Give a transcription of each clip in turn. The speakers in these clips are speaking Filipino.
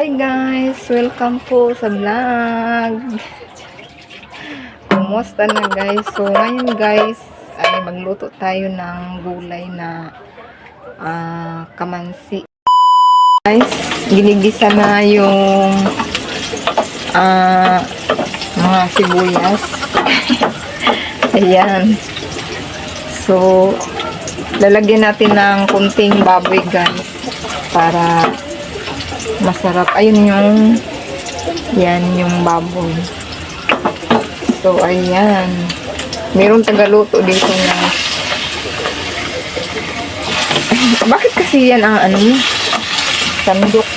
Hi guys! Welcome po sa vlog. Kumusta na guys? So ngayon guys ay magluto tayo ng gulay na kamansi. Guys, ginigisa na yung mga sibuyas. Ayan. So lalagyan natin ng kunting baboy guys para masarap. Ayun yung baboy. So, ayan. Merong tagaluto dito na. Bakit kasi yan ang sandok?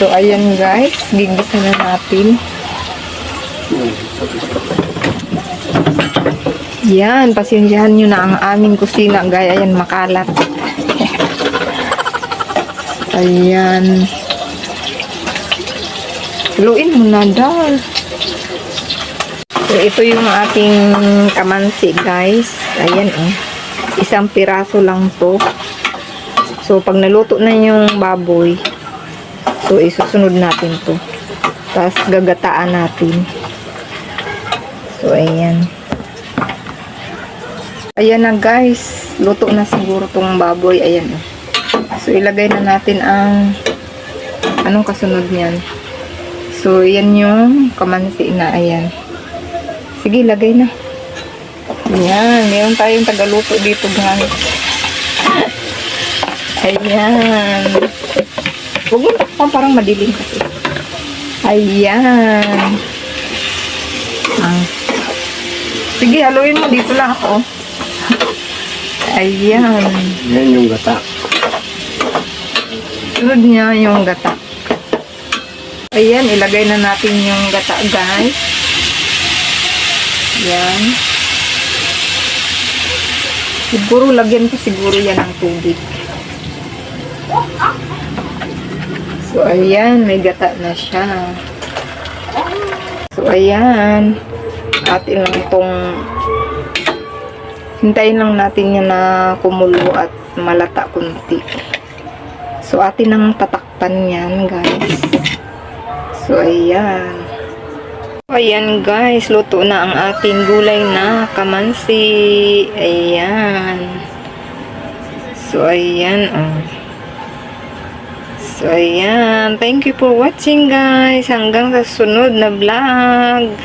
So, ayan guys. Gigisa na natin. Yan. Pasensyahan nyo na ang aming kusina. Gaya, ayan, makalat. Ayan. Haluin mo na daw. So, ito yung ating kamansi, guys. Ayan, oh. Isang piraso lang to. So, pag naluto na yung baboy, so, isusunod natin to. Tapos, gagataan natin. So, ayan. Ayan na, guys. Luto na siguro tong baboy. Ayan, oh. So, ilagay na natin ang anong kasunod niyan. So, yan yung kamansi na. Ayan. Sige, lagay na. Ayan. Meron tayong tagaluto dito, guys. Ayan. Huwag mo takpan, parang madilim kasi. Ayan. Sige, haluin mo. Dito lang ako. Ayan. Yan yung gata. Sunod niya yung gata. Ayan, ilagay na natin yung gata, guys. Ayan. Siguro, lagyan ko siguro yan ng tubig. So, ayan, may gata na siya. So, ayan. Atin lang itong hintayin lang natin yan na kumulo at malata kunti. So, atin ang tatakpan yan, guys. So, ayan. So, ayan, guys. Luto na ang ating gulay na kamansi. Ayan. So, ayan, oh. So, ayan. Thank you for watching, guys. Hanggang sa sunod na vlog.